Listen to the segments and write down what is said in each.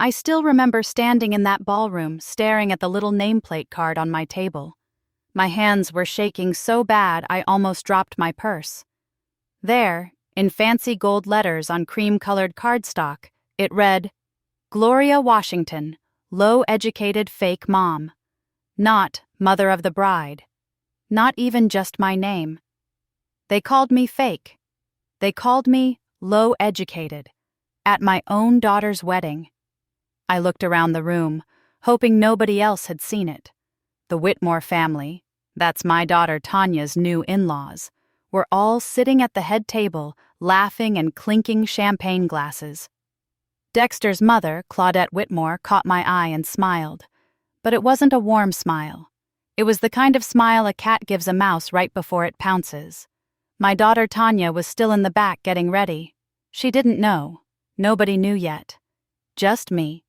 I still remember standing in that ballroom, staring at the little nameplate card on my table. My hands were shaking so bad I almost dropped my purse. There, in fancy gold letters on cream-colored cardstock, it read, Gloria Washington, low-educated fake mom. Not mother of the bride. Not even just my name. They called me fake. They called me low-educated. At my own daughter's wedding. I looked around the room, hoping nobody else had seen it. The Whitmore family, that's my daughter Tanya's new in-laws, were all sitting at the head table, laughing and clinking champagne glasses. Dexter's mother, Claudette Whitmore, caught my eye and smiled. But it wasn't a warm smile. It was the kind of smile a cat gives a mouse right before it pounces. My daughter Tanya was still in the back getting ready. She didn't know. Nobody knew yet. Just me.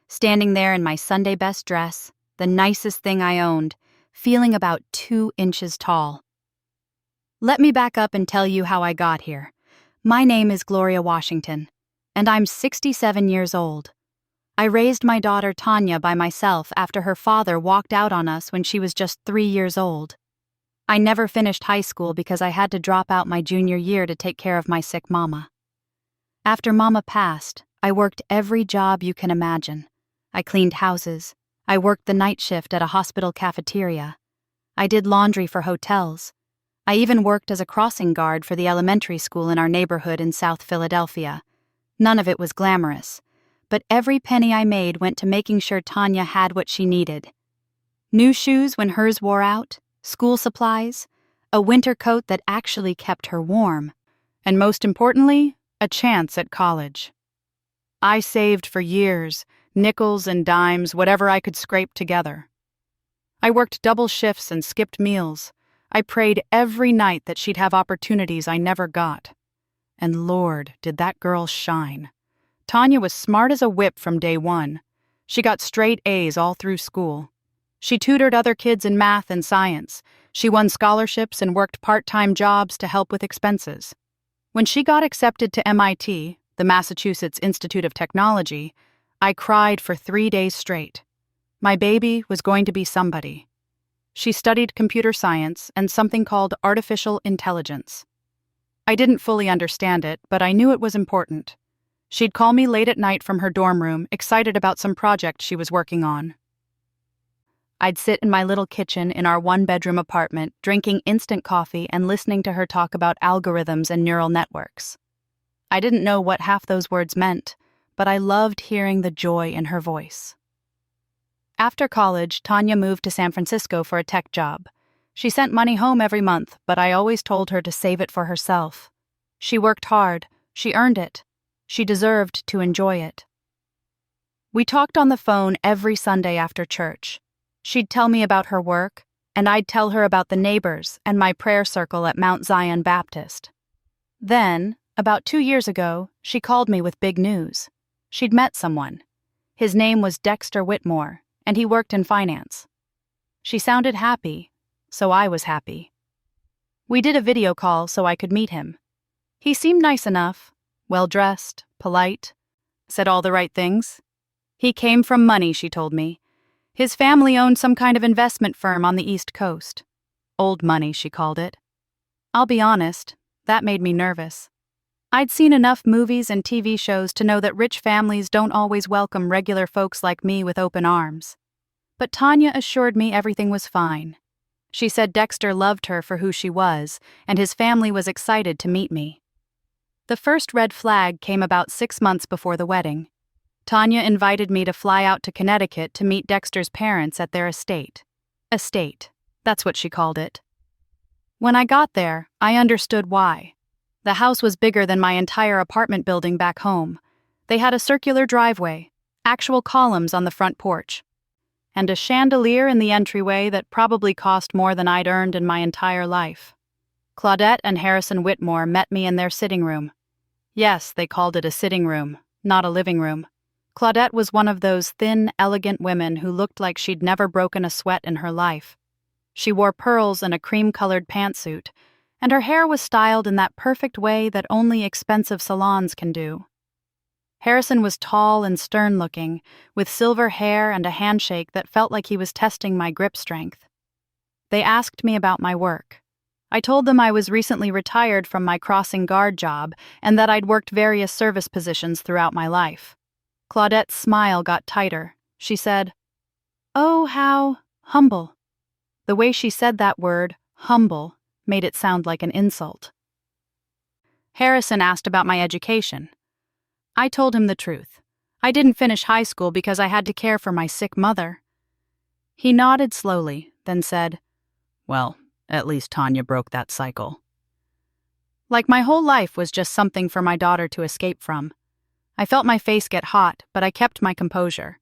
Standing there in my Sunday best dress, the nicest thing I owned, feeling about 2 inches tall. Let me back up and tell you how I got here. My name is Gloria Washington, and I'm 67 years old. I raised my daughter Tanya by myself after her father walked out on us when she was just 3 years old. I never finished high school because I had to drop out my junior year to take care of my sick mama. After Mama passed, I worked every job you can imagine. I cleaned houses. I worked the night shift at a hospital cafeteria. I did laundry for hotels. I even worked as a crossing guard for the elementary school in our neighborhood in South Philadelphia. None of it was glamorous, but every penny I made went to making sure Tanya had what she needed. New shoes when hers wore out, school supplies, a winter coat that actually kept her warm, and most importantly, a chance at college. I saved for years, nickels and dimes, whatever I could scrape together. I worked double shifts and skipped meals. I prayed every night that she'd have opportunities I never got. And Lord, did that girl shine. Tanya was smart as a whip from day one. She got straight A's all through school. She tutored other kids in math and science. She won scholarships and worked part-time jobs to help with expenses. When she got accepted to MIT, the Massachusetts Institute of Technology, I cried for 3 days straight. My baby was going to be somebody. She studied computer science and something called artificial intelligence. I didn't fully understand it, but I knew it was important. She'd call me late at night from her dorm room, excited about some project she was working on. I'd sit in my little kitchen in our 1-bedroom apartment, drinking instant coffee and listening to her talk about algorithms and neural networks. I didn't know what half those words meant, but I loved hearing the joy in her voice. After college, Tanya moved to San Francisco for a tech job. She sent money home every month, but I always told her to save it for herself. She worked hard. She earned it. She deserved to enjoy it. We talked on the phone every Sunday after church. She'd tell me about her work, and I'd tell her about the neighbors and my prayer circle at Mount Zion Baptist. Then, about 2 years ago, she called me with big news. She'd met someone. His name was Dexter Whitmore, and he worked in finance. She sounded happy, so I was happy. We did a video call so I could meet him. He seemed nice enough, well-dressed, polite, said all the right things. He came from money, she told me. His family owned some kind of investment firm on the East Coast. Old money, she called it. I'll be honest, that made me nervous. I'd seen enough movies and TV shows to know that rich families don't always welcome regular folks like me with open arms. But Tanya assured me everything was fine. She said Dexter loved her for who she was, and his family was excited to meet me. The first red flag came about 6 months before the wedding. Tanya invited me to fly out to Connecticut to meet Dexter's parents at their estate. Estate, that's what she called it. When I got there, I understood why. The house was bigger than my entire apartment building back home. They had a circular driveway, actual columns on the front porch, and a chandelier in the entryway that probably cost more than I'd earned in my entire life. Claudette and Harrison Whitmore met me in their sitting room. Yes, they called it a sitting room, not a living room. Claudette was one of those thin, elegant women who looked like she'd never broken a sweat in her life. She wore pearls and a cream-colored pantsuit, and her hair was styled in that perfect way that only expensive salons can do. Harrison was tall and stern-looking, with silver hair and a handshake that felt like he was testing my grip strength. They asked me about my work. I told them I was recently retired from my crossing guard job and that I'd worked various service positions throughout my life. Claudette's smile got tighter. She said, "Oh, how humble." The way she said that word, humble, made it sound like an insult. Harrison asked about my education. I told him the truth. I didn't finish high school because I had to care for my sick mother. He nodded slowly, then said, "Well, at least Tanya broke that cycle." Like my whole life was just something for my daughter to escape from. I felt my face get hot, but I kept my composure.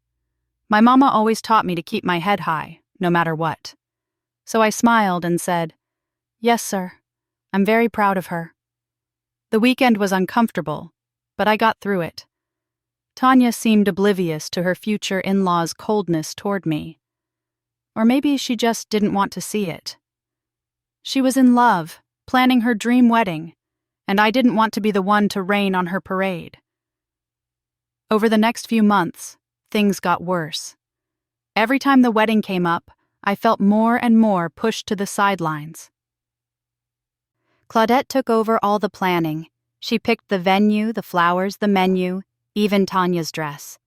My mama always taught me to keep my head high, no matter what. So I smiled and said, "Yes, sir. I'm very proud of her." The weekend was uncomfortable, but I got through it. Tanya seemed oblivious to her future in-law's coldness toward me. Or maybe she just didn't want to see it. She was in love, planning her dream wedding, and I didn't want to be the one to rain on her parade. Over the next few months, things got worse. Every time the wedding came up, I felt more and more pushed to the sidelines. Claudette took over all the planning. She picked the venue, the flowers, the menu, even Tanya's dress.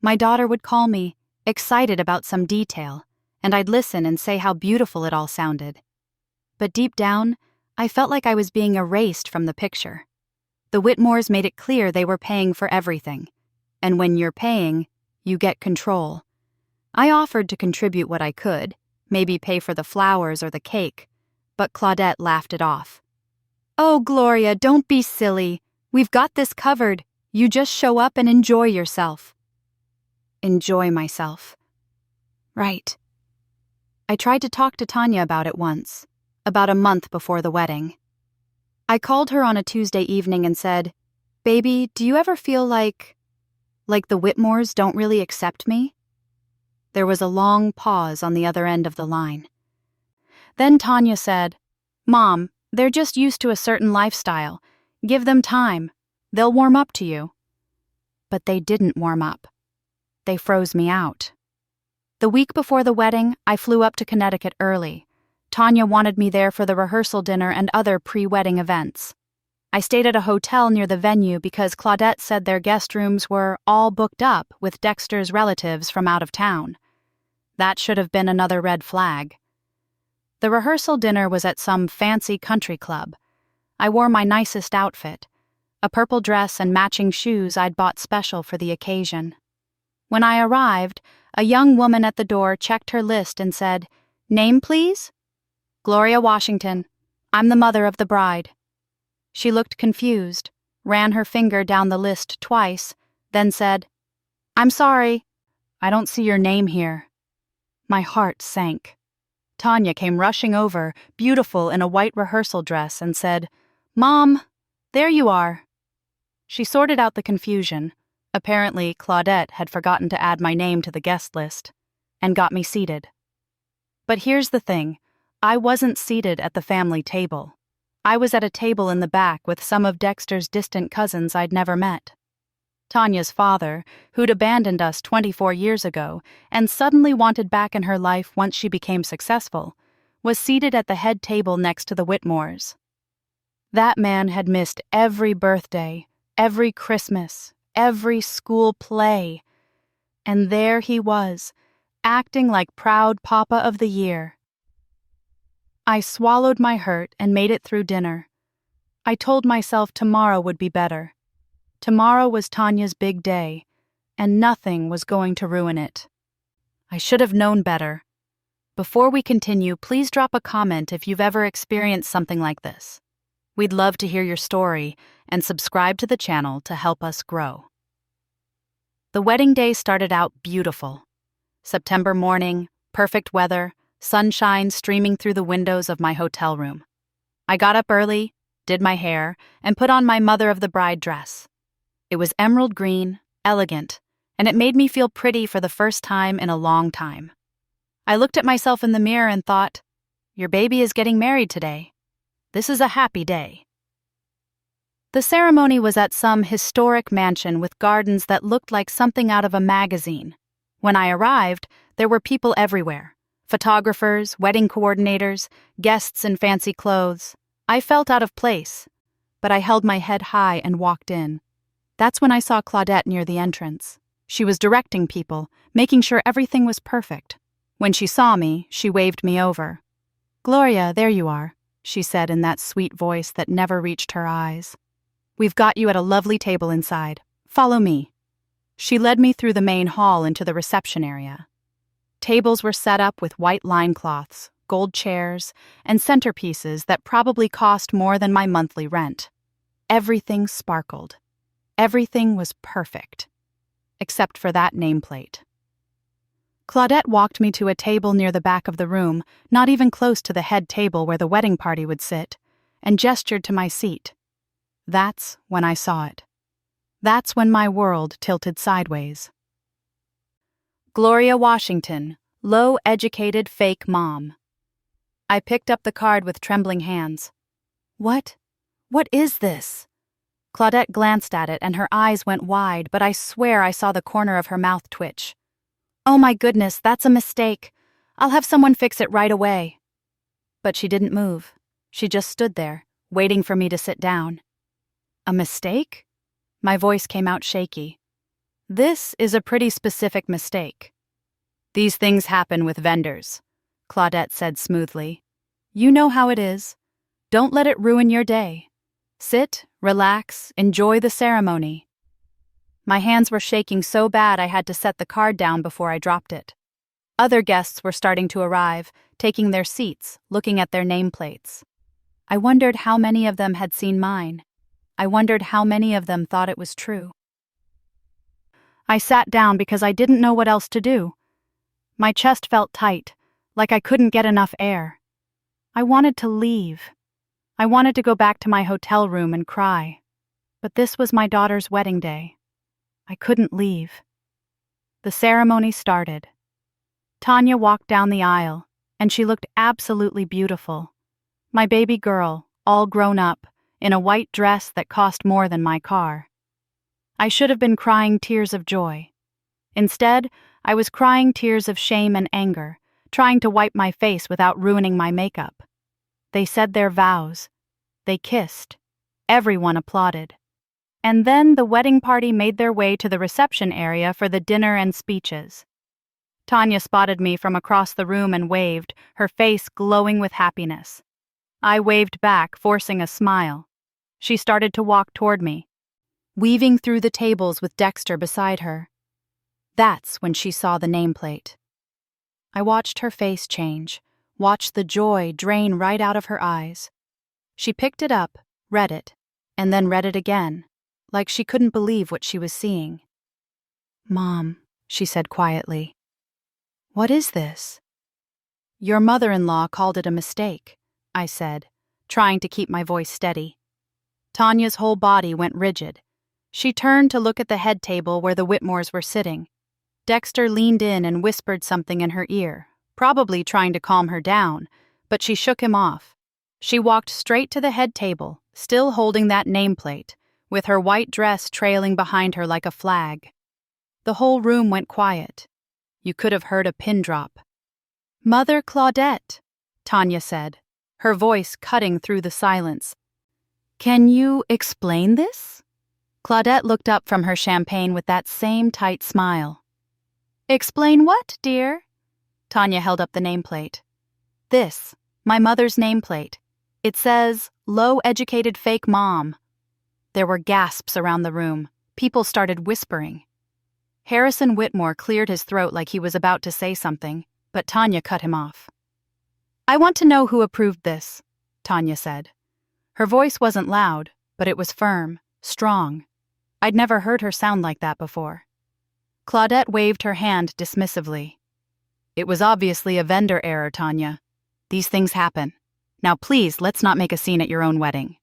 My daughter would call me, excited about some detail, and I'd listen and say how beautiful it all sounded. But deep down, I felt like I was being erased from the picture. The Whitmores made it clear they were paying for everything. And when you're paying, you get control. I offered to contribute what I could, maybe pay for the flowers or the cake, but Claudette laughed it off. "Oh, Gloria, don't be silly. We've got this covered. You just show up and enjoy yourself." Enjoy myself. Right. I tried to talk to Tanya about it once, about a month before the wedding. I called her on a Tuesday evening and said, "Baby, do you ever feel like the Whitmores don't really accept me?" There was a long pause on the other end of the line. Then Tanya said, "Mom, they're just used to a certain lifestyle. Give them time. They'll warm up to you." But they didn't warm up. They froze me out. The week before the wedding, I flew up to Connecticut early. Tanya wanted me there for the rehearsal dinner and other pre-wedding events. I stayed at a hotel near the venue because Claudette said their guest rooms were all booked up with Dexter's relatives from out of town. That should have been another red flag. The rehearsal dinner was at some fancy country club. I wore my nicest outfit, a purple dress and matching shoes I'd bought special for the occasion. When I arrived, a young woman at the door checked her list and said, "Name, please?" "Gloria Washington. I'm the mother of the bride." She looked confused, ran her finger down the list twice, then said, "I'm sorry. I don't see your name here." My heart sank. Tanya came rushing over, beautiful in a white rehearsal dress, and said, "Mom, there you are." She sorted out the confusion. Apparently, Claudette had forgotten to add my name to the guest list, and got me seated. But here's the thing. I wasn't seated at the family table. I was at a table in the back with some of Dexter's distant cousins I'd never met. Tanya's father, who'd abandoned us 24 years ago and suddenly wanted back in her life once she became successful, was seated at the head table next to the Whitmores. That man had missed every birthday, every Christmas, every school play. And there he was, acting like proud Papa of the Year. I swallowed my hurt and made it through dinner. I told myself tomorrow would be better. Tomorrow was Tanya's big day, and nothing was going to ruin it. I should have known better. Before we continue, please drop a comment if you've ever experienced something like this. We'd love to hear your story, and subscribe to the channel to help us grow. The wedding day started out beautiful. September morning, perfect weather, sunshine streaming through the windows of my hotel room. I got up early, did my hair, and put on my mother of the bride dress. It was emerald green, elegant, and it made me feel pretty for the first time in a long time. I looked at myself in the mirror and thought, "Your baby is getting married today. This is a happy day." The ceremony was at some historic mansion with gardens that looked like something out of a magazine. When I arrived, there were people everywhere. Photographers, wedding coordinators, guests in fancy clothes. I felt out of place, but I held my head high and walked in. That's when I saw Claudette near the entrance. She was directing people, making sure everything was perfect. When she saw me, she waved me over. "Gloria, there you are," she said in that sweet voice that never reached her eyes. "We've got you at a lovely table inside. Follow me." She led me through the main hall into the reception area. Tables were set up with white linecloths, gold chairs, and centerpieces that probably cost more than my monthly rent. Everything sparkled. Everything was perfect. Except for that nameplate. Claudette walked me to a table near the back of the room, not even close to the head table where the wedding party would sit, and gestured to my seat. That's when I saw it. That's when my world tilted sideways. Gloria Washington, low-educated fake mom. I picked up the card with trembling hands. What is this? Claudette glanced at it and her eyes went wide, but I swear I saw the corner of her mouth twitch. "Oh my goodness, that's a mistake. I'll have someone fix it right away." But she didn't move. She just stood there, waiting for me to sit down. "A mistake?" My voice came out shaky. "This is a pretty specific mistake." "These things happen with vendors," Claudette said smoothly. "You know how it is. Don't let it ruin your day. Sit, relax, enjoy the ceremony." My hands were shaking so bad I had to set the card down before I dropped it. Other guests were starting to arrive, taking their seats, looking at their nameplates. I wondered how many of them had seen mine. I wondered how many of them thought it was true. I sat down because I didn't know what else to do. My chest felt tight, like I couldn't get enough air. I wanted to leave. I wanted to go back to my hotel room and cry. But this was my daughter's wedding day. I couldn't leave. The ceremony started. Tanya walked down the aisle, and she looked absolutely beautiful. My baby girl, all grown up, in a white dress that cost more than my car. I should have been crying tears of joy. Instead, I was crying tears of shame and anger, trying to wipe my face without ruining my makeup. They said their vows. They kissed. Everyone applauded. And then the wedding party made their way to the reception area for the dinner and speeches. Tanya spotted me from across the room and waved, her face glowing with happiness. I waved back, forcing a smile. She started to walk toward me, weaving through the tables with Dexter beside her. That's when she saw the nameplate. I watched her face change, watched the joy drain right out of her eyes. She picked it up, read it, and then read it again, like she couldn't believe what she was seeing. "Mom," she said quietly, "what is this?" "Your mother-in-law called it a mistake," I said, trying to keep my voice steady. Tanya's whole body went rigid. She turned to look at the head table where the Whitmores were sitting. Dexter leaned in and whispered something in her ear, probably trying to calm her down, but she shook him off. She walked straight to the head table, still holding that nameplate, with her white dress trailing behind her like a flag. The whole room went quiet. You could have heard a pin drop. "Mother Claudette," Tanya said, her voice cutting through the silence. "Can you explain this?" Claudette looked up from her champagne with that same tight smile. "Explain what, dear?" Tanya held up the nameplate. "This, my mother's nameplate. It says, 'Low-educated fake mom.'" There were gasps around the room. People started whispering. Harrison Whitmore cleared his throat like he was about to say something, but Tanya cut him off. "I want to know who approved this," Tanya said. Her voice wasn't loud, but it was firm, strong. I'd never heard her sound like that before. Claudette waved her hand dismissively. "It was obviously a vendor error, Tanya. These things happen. Now please, let's not make a scene at your own wedding."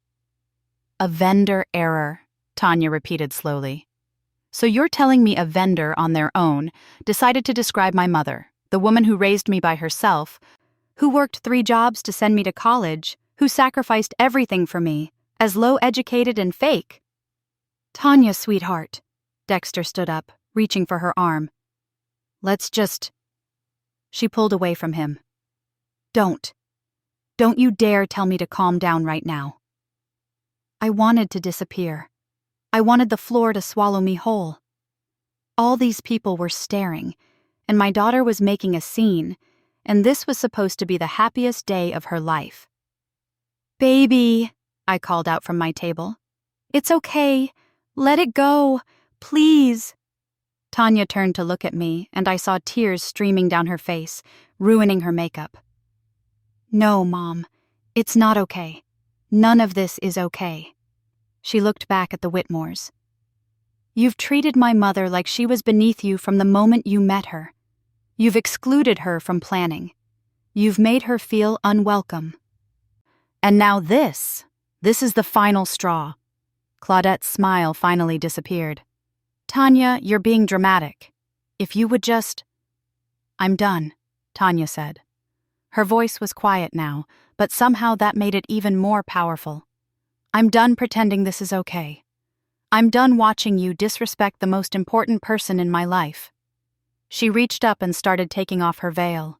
"A vendor error," Tanya repeated slowly. "So you're telling me a vendor on their own decided to describe my mother, the woman who raised me by herself, who worked 3 jobs to send me to college, who sacrificed everything for me, as low-educated and fake. Tanya, sweetheart. Dexter stood up, reaching for her arm. Let's just... She pulled away from him. Don't you dare tell me to calm down right now. I wanted to disappear. I wanted the floor to swallow me whole. All these people were staring, and my daughter was making a scene, and this was supposed to be the happiest day of her life. Baby, I called out from my table. It's okay. Let it go. Please. Tanya turned to look at me, and I saw tears streaming down her face, ruining her makeup. No, Mom. It's not okay. None of this is okay. She looked back at the Whitmores. You've treated my mother like she was beneath you from the moment you met her. You've excluded her from planning. You've made her feel unwelcome. And now this is the final straw. Claudette's smile finally disappeared. Tanya, you're being dramatic. If you would just... I'm done, Tanya said. Her voice was quiet now, but somehow that made it even more powerful. I'm done pretending this is okay. I'm done watching you disrespect the most important person in my life. She reached up and started taking off her veil.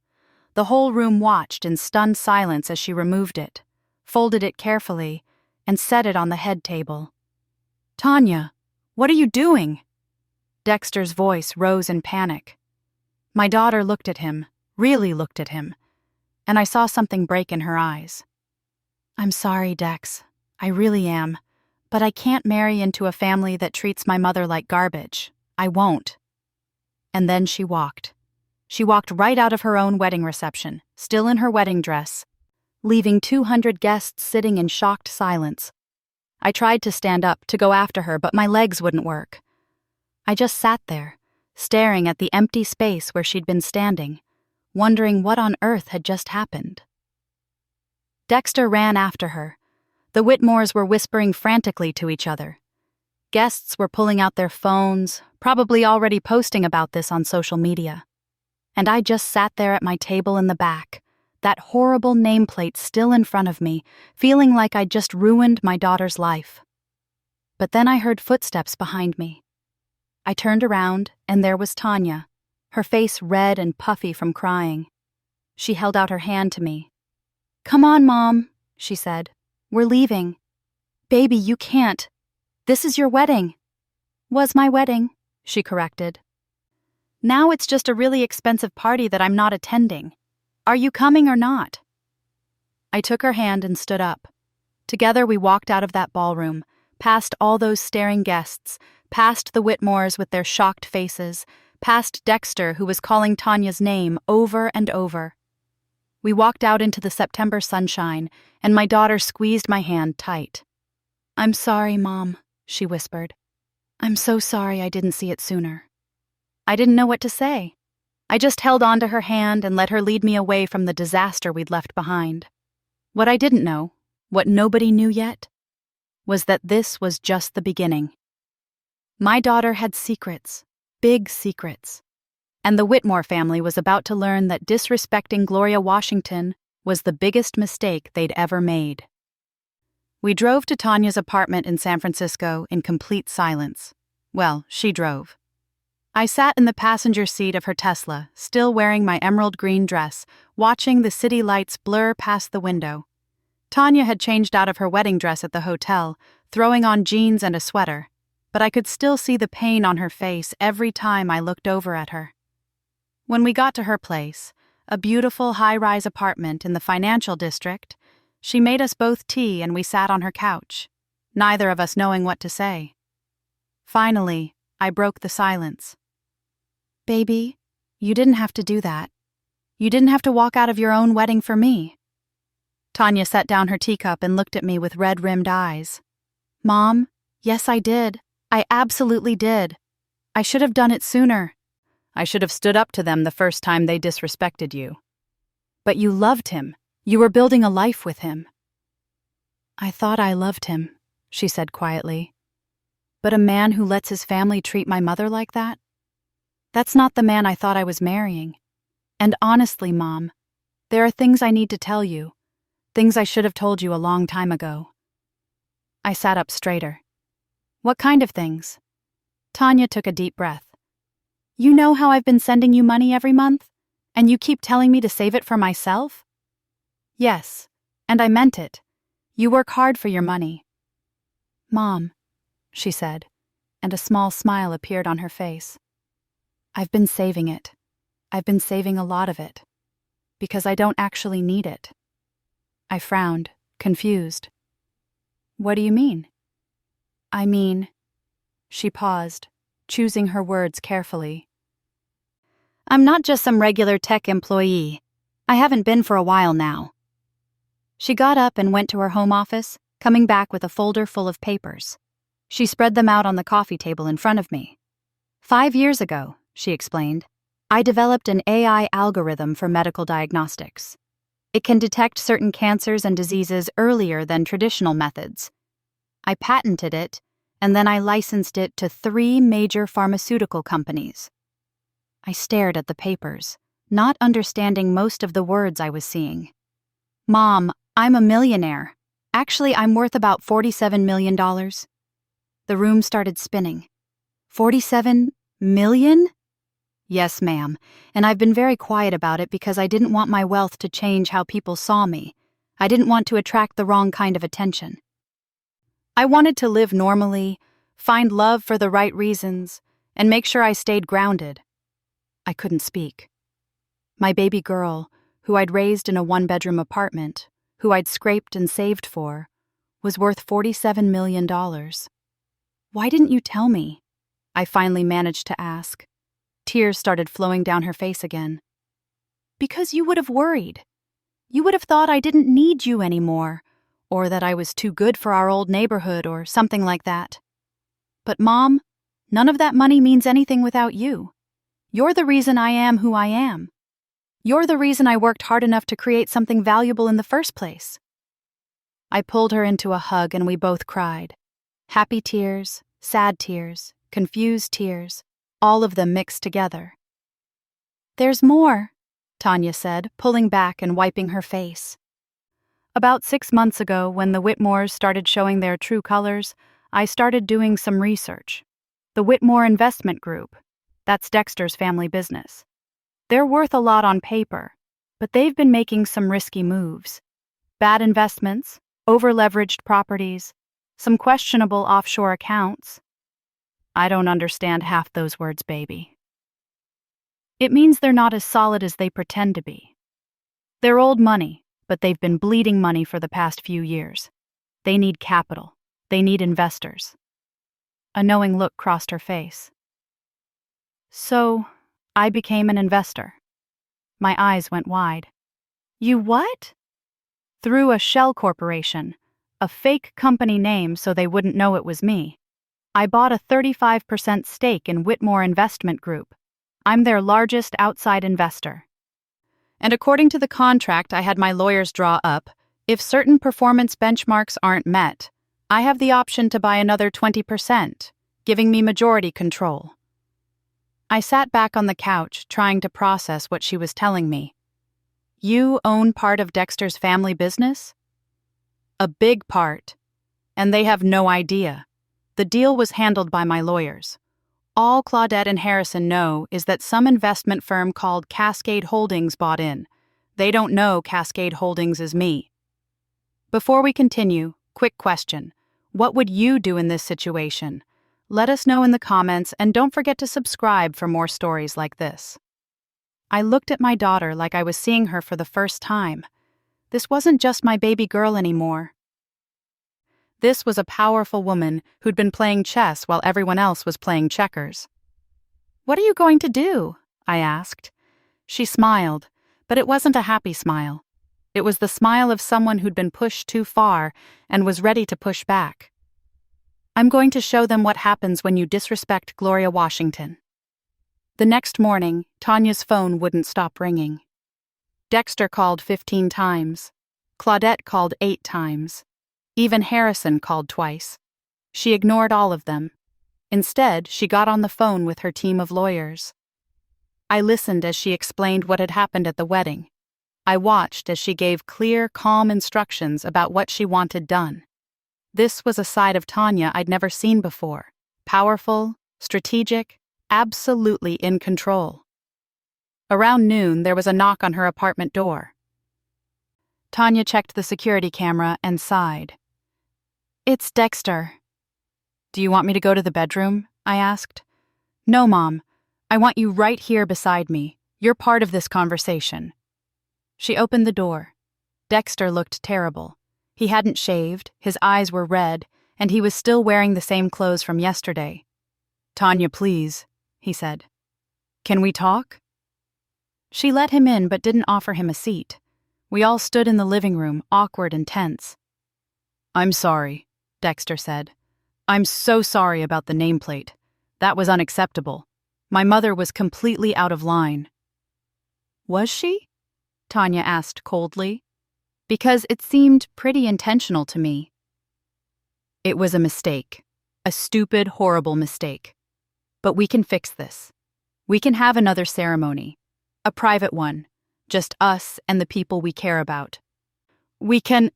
The whole room watched in stunned silence as she removed it, folded it carefully, and set it on the head table. Tanya, what are you doing? Dexter's voice rose in panic. My daughter looked at him, really looked at him, and I saw something break in her eyes. I'm sorry, Dex. I really am. But I can't marry into a family that treats my mother like garbage. I won't. And then she walked. She walked right out of her own wedding reception, still in her wedding dress, leaving 200 guests sitting in shocked silence. I tried to stand up, to go after her, but my legs wouldn't work. I just sat there, staring at the empty space where she'd been standing, wondering what on earth had just happened. Dexter ran after her. The Whitmores were whispering frantically to each other. Guests were pulling out their phones, probably already posting about this on social media. And I just sat there at my table in the back, that horrible nameplate still in front of me, feeling like I'd just ruined my daughter's life. But then I heard footsteps behind me. I turned around, and there was Tanya, her face red and puffy from crying. She held out her hand to me. Come on, Mom, she said. We're leaving. Baby, you can't. This is your wedding. Was my wedding, she corrected. Now it's just a really expensive party that I'm not attending. Are you coming or not? I took her hand and stood up. Together we walked out of that ballroom, past all those staring guests, past the Whitmores with their shocked faces, past Dexter who was calling Tanya's name over and over. We walked out into the September sunshine, and my daughter squeezed my hand tight. I'm sorry, Mom, she whispered. I'm so sorry I didn't see it sooner. I didn't know what to say. I just held on to her hand and let her lead me away from the disaster we'd left behind. What I didn't know, what nobody knew yet, was that this was just the beginning. My daughter had secrets, big secrets, and the Whitmore family was about to learn that disrespecting Gloria Washington was the biggest mistake they'd ever made. We drove to Tanya's apartment in San Francisco in complete silence. Well, she drove. I sat in the passenger seat of her Tesla, still wearing my emerald green dress, watching the city lights blur past the window. Tanya had changed out of her wedding dress at the hotel, throwing on jeans and a sweater, but I could still see the pain on her face every time I looked over at her. When we got to her place, a beautiful high-rise apartment in the financial district, she made us both tea and we sat on her couch, neither of us knowing what to say. Finally, I broke the silence. Baby, you didn't have to do that. You didn't have to walk out of your own wedding for me. Tanya set down her teacup and looked at me with red-rimmed eyes. Mom, yes, I did. I absolutely did. I should have done it sooner. I should have stood up to them the first time they disrespected you. But you loved him. You were building a life with him. I thought I loved him, she said quietly. But a man who lets his family treat my mother like that? That's not the man I thought I was marrying. And honestly, Mom, there are things I need to tell you, things I should have told you a long time ago. I sat up straighter. What kind of things? Tanya took a deep breath. You know how I've been sending you money every month? And you keep telling me to save it for myself? Yes, and I meant it. You work hard for your money. Mom, she said, and a small smile appeared on her face. I've been saving it. I've been saving a lot of it. Because I don't actually need it. I frowned, confused. What do you mean? I mean... She paused, choosing her words carefully. I'm not just some regular tech employee. I haven't been for a while now. She got up and went to her home office, coming back with a folder full of papers. She spread them out on the coffee table in front of me. 5 years ago, she explained, I developed an AI algorithm for medical diagnostics. It can detect certain cancers and diseases earlier than traditional methods. I patented it, and then I licensed it to 3 major pharmaceutical companies. I stared at the papers, not understanding most of the words I was seeing. Mom, I'm a millionaire. Actually, I'm worth about $47 million. The room started spinning. 47 million? Yes, ma'am, and I've been very quiet about it because I didn't want my wealth to change how people saw me. I didn't want to attract the wrong kind of attention. I wanted to live normally, find love for the right reasons, and make sure I stayed grounded. I couldn't speak. My baby girl, who I'd raised in a 1-bedroom apartment, who I'd scraped and saved for, was worth $47 million. Why didn't you tell me? I finally managed to ask. Tears started flowing down her face again. Because you would have worried. You would have thought I didn't need you anymore, or that I was too good for our old neighborhood or something like that. But Mom, none of that money means anything without you. You're the reason I am who I am. You're the reason I worked hard enough to create something valuable in the first place. I pulled her into a hug and we both cried. Happy tears, sad tears, confused tears, all of them mixed together. There's more, Tanya said, pulling back and wiping her face. About 6 months ago, when the Whitmores started showing their true colors, I started doing some research. The Whitmore Investment Group, that's Dexter's family business. They're worth a lot on paper, but they've been making some risky moves. Bad investments, over-leveraged properties, some questionable offshore accounts. I don't understand half those words, baby. It means they're not as solid as they pretend to be. They're old money, but they've been bleeding money for the past few years. They need capital. They need investors. A knowing look crossed her face. So, I became an investor. My eyes went wide. You what? Through a shell corporation, a fake company name so they wouldn't know it was me. I bought a 35% stake in Whitmore Investment Group. I'm their largest outside investor. And according to the contract I had my lawyers draw up, if certain performance benchmarks aren't met, I have the option to buy another 20%, giving me majority control. I sat back on the couch, trying to process what she was telling me. You own part of Dexter's family business? A big part. And they have no idea. The deal was handled by my lawyers. All Claudette and Harrison know is that some investment firm called Cascade Holdings bought in. They don't know Cascade Holdings is me. Before we continue, quick question. What would you do in this situation? Let us know in the comments and don't forget to subscribe for more stories like this. I looked at my daughter like I was seeing her for the first time. This wasn't just my baby girl anymore. This was a powerful woman who'd been playing chess while everyone else was playing checkers. What are you going to do? I asked. She smiled, but it wasn't a happy smile. It was the smile of someone who'd been pushed too far and was ready to push back. I'm going to show them what happens when you disrespect Gloria Washington. The next morning, Tanya's phone wouldn't stop ringing. Dexter called 15 times. Claudette called 8 times. Even Harrison called twice. She ignored all of them. Instead, she got on the phone with her team of lawyers. I listened as she explained what had happened at the wedding. I watched as she gave clear, calm instructions about what she wanted done. This was a side of Tanya I'd never seen before. Powerful, strategic, absolutely in control. Around noon, there was a knock on her apartment door. Tanya checked the security camera and sighed. "It's Dexter." "Do you want me to go to the bedroom?" I asked. "No, Mom. I want you right here beside me. You're part of this conversation." She opened the door. Dexter looked terrible. He hadn't shaved, his eyes were red, and he was still wearing the same clothes from yesterday. "Tanya, please," he said. "Can we talk?" She let him in but didn't offer him a seat. We all stood in the living room, awkward and tense. "I'm sorry," Dexter said. "I'm so sorry about the nameplate. That was unacceptable. My mother was completely out of line." "Was she?" Tanya asked coldly. "Because it seemed pretty intentional to me." "It was a mistake. A stupid, horrible mistake. But we can fix this. We can have another ceremony. A private one. Just us and the people we care about. We can—"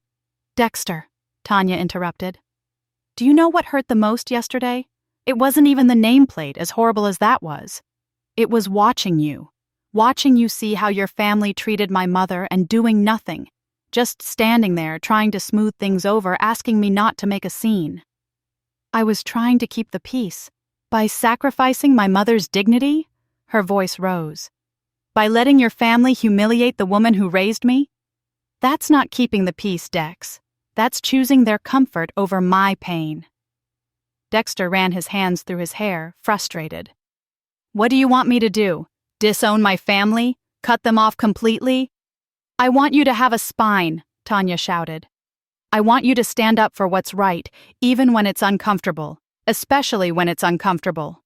"Dexter," Tanya interrupted. "Do you know what hurt the most yesterday? It wasn't even the nameplate, as horrible as that was. It was watching you see how your family treated my mother and doing nothing, just standing there trying to smooth things over, asking me not to make a scene. I was trying to keep the peace. By sacrificing my mother's dignity," her voice rose. "By letting your family humiliate the woman who raised me? That's not keeping the peace, Dex. That's choosing their comfort over my pain." Dexter ran his hands through his hair, frustrated. "What do you want me to do? Disown my family? Cut them off completely?" "I want you to have a spine," Tanya shouted. "I want you to stand up for what's right, even when it's uncomfortable, especially when it's uncomfortable."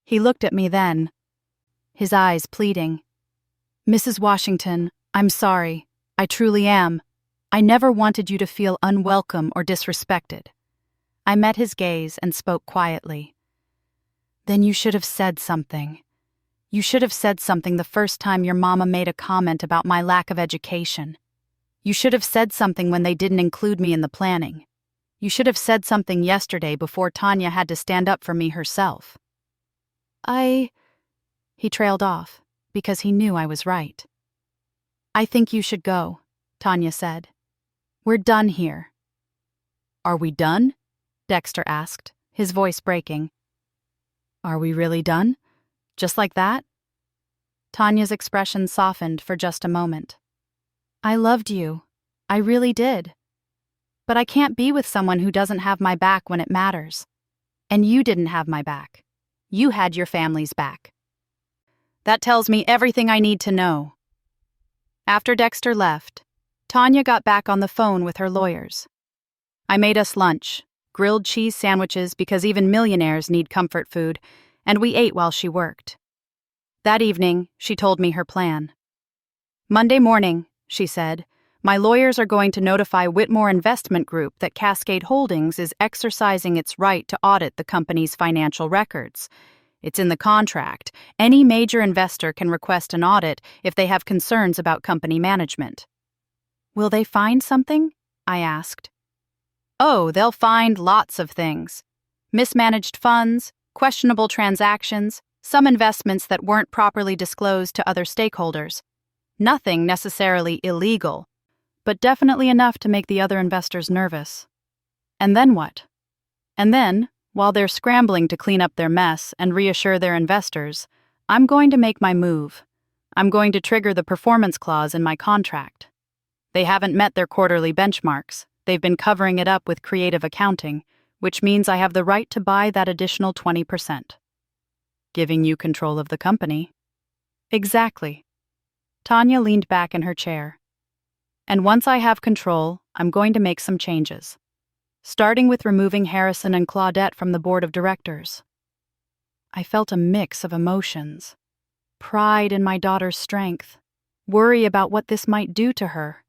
He looked at me then, his eyes pleading. "Mrs. Washington, I'm sorry. I truly am. I never wanted you to feel unwelcome or disrespected." I met his gaze and spoke quietly. "Then you should have said something. You should have said something the first time your mama made a comment about my lack of education. You should have said something when they didn't include me in the planning. You should have said something yesterday before Tanya had to stand up for me herself." He trailed off, because he knew I was right. "I think you should go," Tanya said. "We're done here." "Are we done?" Dexter asked, his voice breaking. "Are we really done? Just like that?" Tanya's expression softened for just a moment. "I loved you. I really did. But I can't be with someone who doesn't have my back when it matters. And you didn't have my back. You had your family's back. That tells me everything I need to know." After Dexter left, Tanya got back on the phone with her lawyers. I made us lunch, grilled cheese sandwiches because even millionaires need comfort food, and we ate while she worked. That evening, she told me her plan. "Monday morning," she said, "my lawyers are going to notify Whitmore Investment Group that Cascade Holdings is exercising its right to audit the company's financial records. It's in the contract. Any major investor can request an audit if they have concerns about company management." "Will they find something?" I asked. "Oh, they'll find lots of things. Mismanaged funds, questionable transactions, some investments that weren't properly disclosed to other stakeholders. Nothing necessarily illegal, but definitely enough to make the other investors nervous." "And then what?" "And then, while they're scrambling to clean up their mess and reassure their investors, I'm going to make my move. I'm going to trigger the performance clause in my contract. They haven't met their quarterly benchmarks. They've been covering it up with creative accounting, which means I have the right to buy that additional 20%. Giving you control of the company." "Exactly." Tanya leaned back in her chair. "And once I have control, I'm going to make some changes. Starting with removing Harrison and Claudette from the board of directors." I felt a mix of emotions. Pride in my daughter's strength, worry about what this might do to her,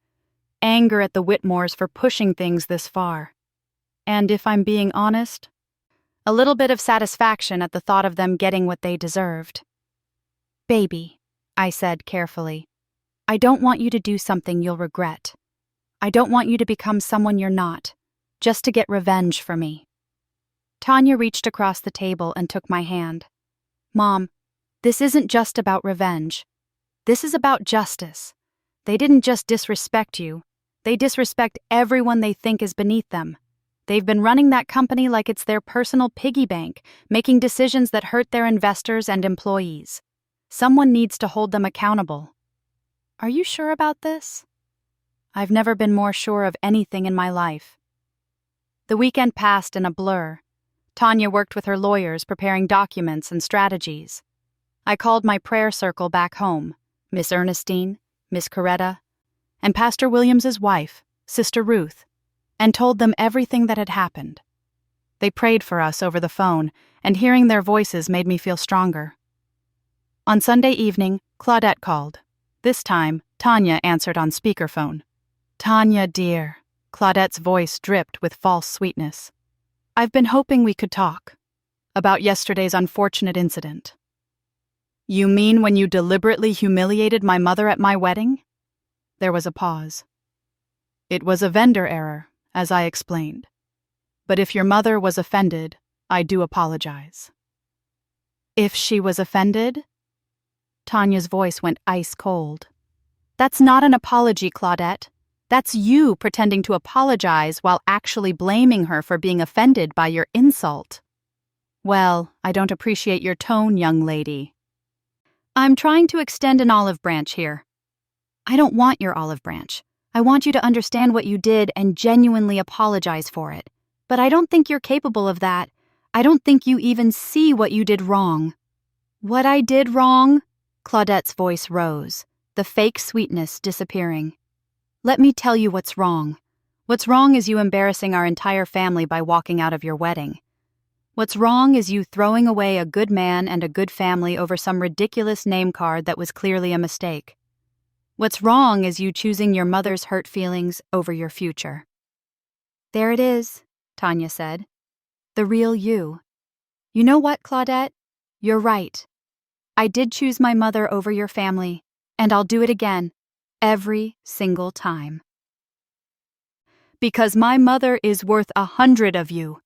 anger at the Whitmores for pushing things this far, and if I'm being honest, a little bit of satisfaction at the thought of them getting what they deserved. "Baby," I said carefully, "I don't want you to do something you'll regret. I don't want you to become someone you're not. just to get revenge for me. Tanya reached across the table and took my hand. Mom, this isn't just about revenge. This is about justice. They didn't just disrespect you. They disrespect everyone they think is beneath them. They've been running that company like it's their personal piggy bank, making decisions that hurt their investors and employees. Someone needs to hold them accountable. Are you sure about this? I've never been more sure of anything in my life. The weekend passed in a blur. Tanya worked with her lawyers preparing documents and strategies. I called my prayer circle back home, Miss Ernestine, Miss Coretta, and Pastor Williams's wife, Sister Ruth, and told them everything that had happened. They prayed for us over the phone, and hearing their voices made me feel stronger. On Sunday evening, Claudette called. This time, Tanya answered on speakerphone. Tanya, dear. Claudette's voice dripped with false sweetness. I've been hoping we could talk about yesterday's unfortunate incident. You mean when you deliberately humiliated my mother at my wedding? There was a pause. It was a vendor error, as I explained. But if your mother was offended, I do apologize. If she was offended? Tanya's voice went ice cold. That's not an apology, Claudette. That's you pretending to apologize while actually blaming her for being offended by your insult. Well, I don't appreciate your tone, young lady. I'm trying to extend an olive branch here. I don't want your olive branch. I want you to understand what you did and genuinely apologize for it. But I don't think you're capable of that. I don't think you even see what you did wrong. What I did wrong? Claudette's voice rose, the fake sweetness disappearing. Let me tell you what's wrong. What's wrong is you embarrassing our entire family by walking out of your wedding. What's wrong is you throwing away a good man and a good family over some ridiculous name card that was clearly a mistake. What's wrong is you choosing your mother's hurt feelings over your future. There it is, Tanya said. The real you. You know what, Claudette? You're right. I did choose my mother over your family, and I'll do it again, every single time. Because my mother is worth 100 of you.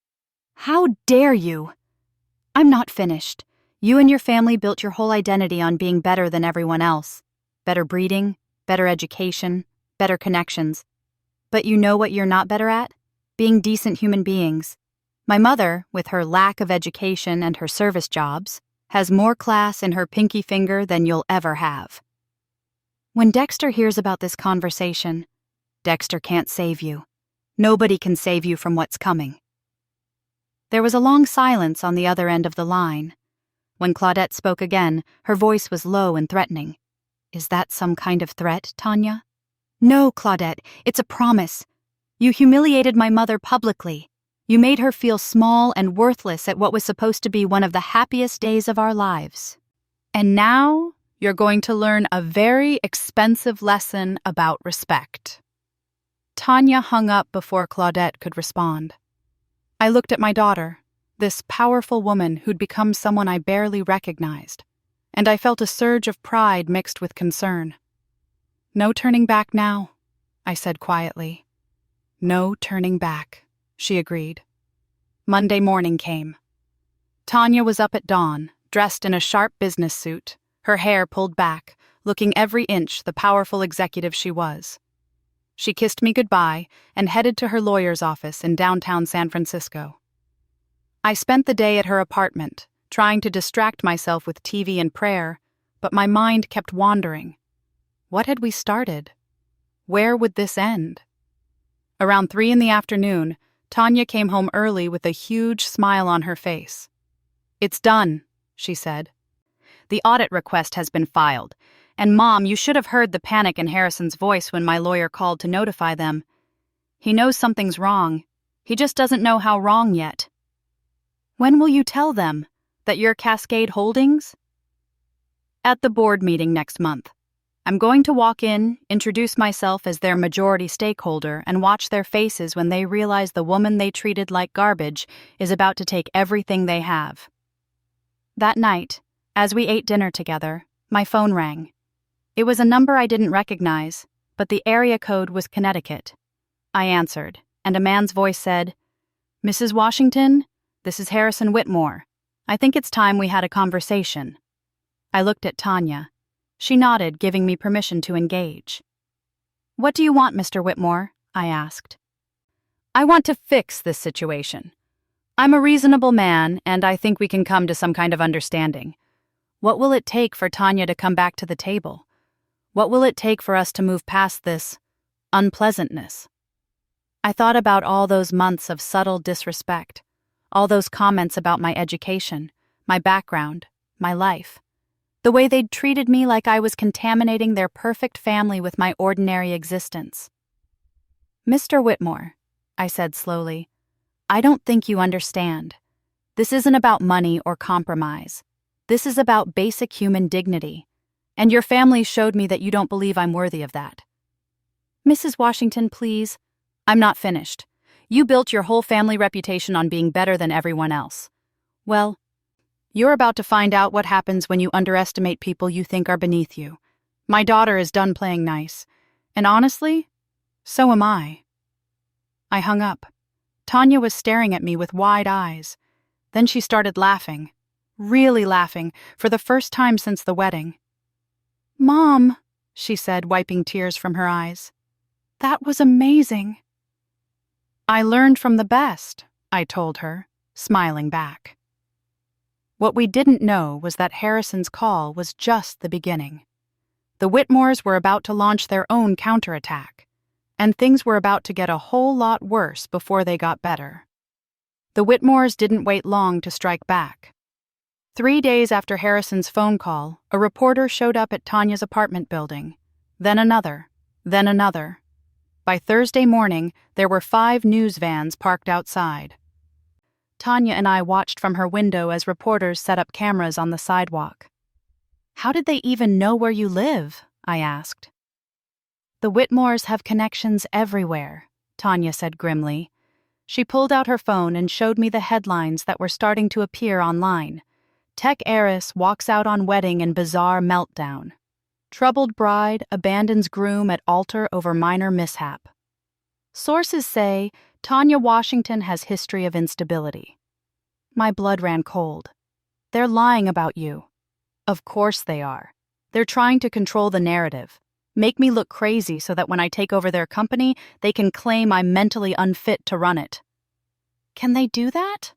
How dare you? I'm not finished. You and your family built your whole identity on being better than everyone else. Better breeding, better education, better connections. But you know what you're not better at? Being decent human beings. My mother, with her lack of education and her service jobs, has more class in her pinky finger than you'll ever have. When Dexter hears about this conversation, Dexter can't save you. Nobody can save you from what's coming. There was a long silence on the other end of the line. When Claudette spoke again, her voice was low and threatening. Is that some kind of threat, Tanya? No, Claudette, it's a promise. You humiliated my mother publicly. You made her feel small and worthless at what was supposed to be one of the happiest days of our lives. And now, you're going to learn a very expensive lesson about respect. Tanya hung up before Claudette could respond. I looked at my daughter, this powerful woman who'd become someone I barely recognized, and I felt a surge of pride mixed with concern. No turning back now, I said quietly. No turning back, she agreed. Monday morning came. Tanya was up at dawn, dressed in a sharp business suit, her hair pulled back, looking every inch the powerful executive she was. She kissed me goodbye and headed to her lawyer's office in downtown San Francisco. I spent the day at her apartment, trying to distract myself with TV and prayer, but my mind kept wandering. What had we started? Where would this end? Around 3 p.m, Tanya came home early with a huge smile on her face. It's done, she said. The audit request has been filed, and Mom, you should have heard the panic in Harrison's voice when my lawyer called to notify them. He knows something's wrong. He just doesn't know how wrong yet. When will you tell them? That you're Cascade Holdings? At the board meeting next month. I'm going to walk in, introduce myself as their majority stakeholder, and watch their faces when they realize the woman they treated like garbage is about to take everything they have. That night, as we ate dinner together, my phone rang. It was a number I didn't recognize, but the area code was Connecticut. I answered. and a man's voice said, "Mrs. Washington, this is Harrison Whitmore. I think it's time we had a conversation." I looked at Tanya. She nodded, giving me permission to engage. "What do you want, Mr. Whitmore?" I asked. "I want to fix this situation. I'm a reasonable man, and I think we can come to some kind of understanding. What will it take for Tanya to come back to the table? What will it take for us to move past this unpleasantness?" I thought about all those months of subtle disrespect, all those comments about my education, my background, my life, the way they'd treated me like I was contaminating their perfect family with my ordinary existence. "Mr. Whitmore," I said slowly, "I don't think you understand. This isn't about money or compromise. This is about basic human dignity, and your family showed me that you don't believe I'm worthy of that." "Mrs. Washington, please." "I'm not finished. You built your whole family reputation on being better than everyone else. Well, you're about to find out what happens when you underestimate people you think are beneath you. My daughter is done playing nice, and honestly, so am I." I hung up. Tanya was staring at me with wide eyes. Then she started laughing, really laughing, for the first time since the wedding. "Mom," she said, wiping tears from her eyes, "that was amazing." "I learned from the best," I told her, smiling back. What we didn't know was that Harrison's call was just the beginning. The Whitmores were about to launch their own counterattack, and things were about to get a whole lot worse before they got better. The Whitmores didn't wait long to strike back. 3 days after Harrison's phone call, a reporter showed up at Tanya's apartment building. Then another, then another. By Thursday morning, there were 5 news vans parked outside. Tanya and I watched from her window as reporters set up cameras on the sidewalk. "How did they even know where you live?" I asked. "The Whitmores have connections everywhere," Tanya said grimly. She pulled out her phone and showed me the headlines that were starting to appear online. "Tech heiress walks out on wedding in bizarre meltdown. Troubled bride abandons groom at altar over minor mishap. Sources say Tanya Washington has history of instability." My blood ran cold. "They're lying about you." "Of course they are. They're trying to control the narrative, make me look crazy so that when I take over their company, they can claim I'm mentally unfit to run it." "Can they do that?"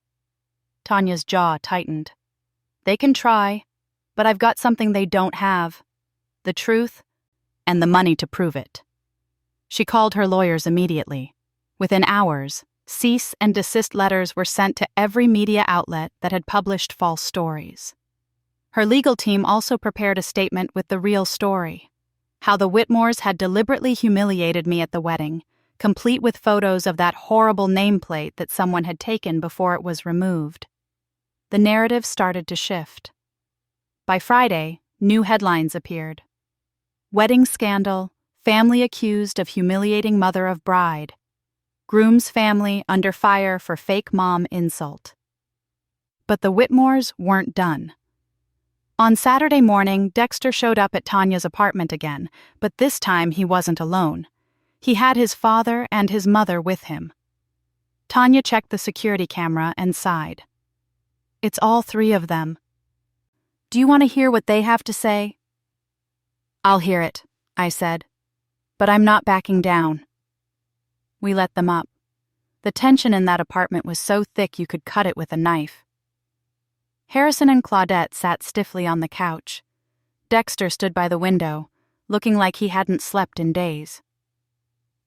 Tanya's jaw tightened. "They can try, but I've got something they don't have. The truth, and the money to prove it." She called her lawyers immediately. Within hours, cease and desist letters were sent to every media outlet that had published false stories. Her legal team also prepared a statement with the real story: how the Whitmores had deliberately humiliated me at the wedding, complete with photos of that horrible nameplate that someone had taken before it was removed. The narrative started to shift. By Friday, new headlines appeared. "Wedding scandal, family accused of humiliating mother of bride. Groom's family under fire for fake mom insult." But the Whitmores weren't done. On Saturday morning, Dexter showed up at Tanya's apartment again, but this time he wasn't alone. He had his father and his mother with him. Tanya checked the security camera and sighed. "It's all 3 of them. Do you want to hear what they have to say?" "I'll hear it," I said, "but I'm not backing down." We let them up. The tension in that apartment was so thick you could cut it with a knife. Harrison and Claudette sat stiffly on the couch. Dexter stood by the window, looking like he hadn't slept in days.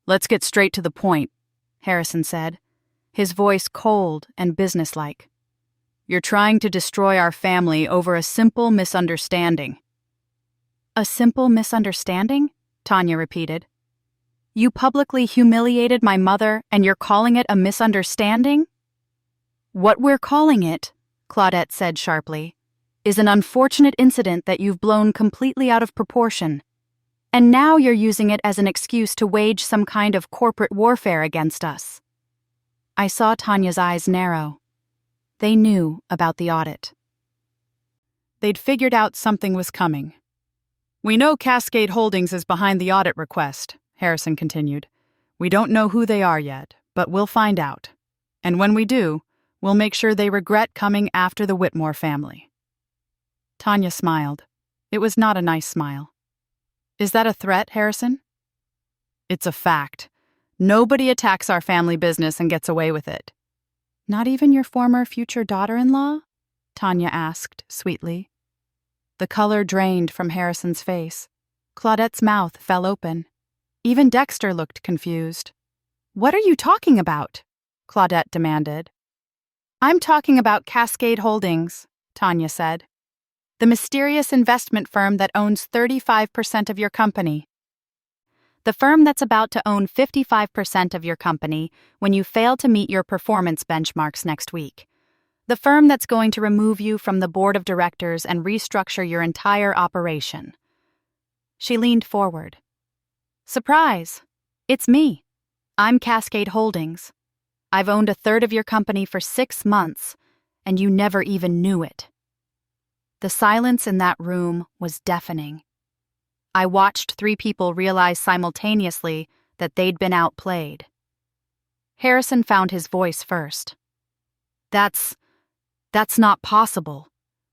"Let's get straight to the point," Harrison said, his voice cold and businesslike. "You're trying to destroy our family over a simple misunderstanding." "A simple misunderstanding?" Tanya repeated. "You publicly humiliated my mother, and you're calling it a misunderstanding?" "What we're calling it," Claudette said sharply, "is an unfortunate incident that you've blown completely out of proportion. And now you're using it as an excuse to wage some kind of corporate warfare against us." I saw Tanya's eyes narrow. They knew about the audit. They'd figured out something was coming. "We know Cascade Holdings is behind the audit request," Harrison continued. "We don't know who they are yet, But we'll find out. And when we do, we'll make sure they regret coming after the Whitmore family." Tanya smiled. It was not a nice smile. "Is that a threat, Harrison?" "It's a fact. Nobody attacks our family business and gets away with it." "Not even your former future daughter-in-law?" Tanya asked, sweetly. The color drained from Harrison's face. Claudette's mouth fell open. Even Dexter looked confused. "What are you talking about?" Claudette demanded. "I'm talking about Cascade Holdings," Tanya said. "The mysterious investment firm that owns 35% of your company. The firm that's about to own 55% of your company when you fail to meet your performance benchmarks next week. The firm that's going to remove you from the board of directors and restructure your entire operation." She leaned forward. "Surprise! It's me. I'm Cascade Holdings. I've owned a third of your company for 6 months, and you never even knew it." The silence in that room was deafening. I watched 3 people realize simultaneously that they'd been outplayed. Harrison found his voice first. That's not possible.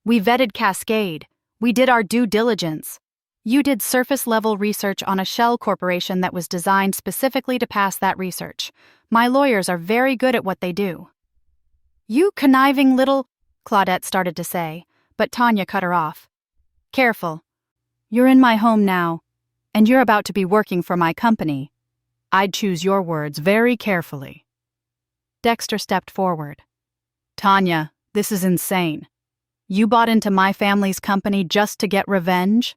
We vetted Cascade. We did our due diligence. You did surface-level research on a shell corporation that was designed specifically to pass that research. My lawyers are very good at what they do." "You conniving little—" Claudette started to say, but Tanya cut her off. "Careful. You're in my home now, and you're about to be working for my company. I'd choose your words very carefully." Dexter stepped forward. "Tanya, this is insane. You bought into my family's company just to get revenge?"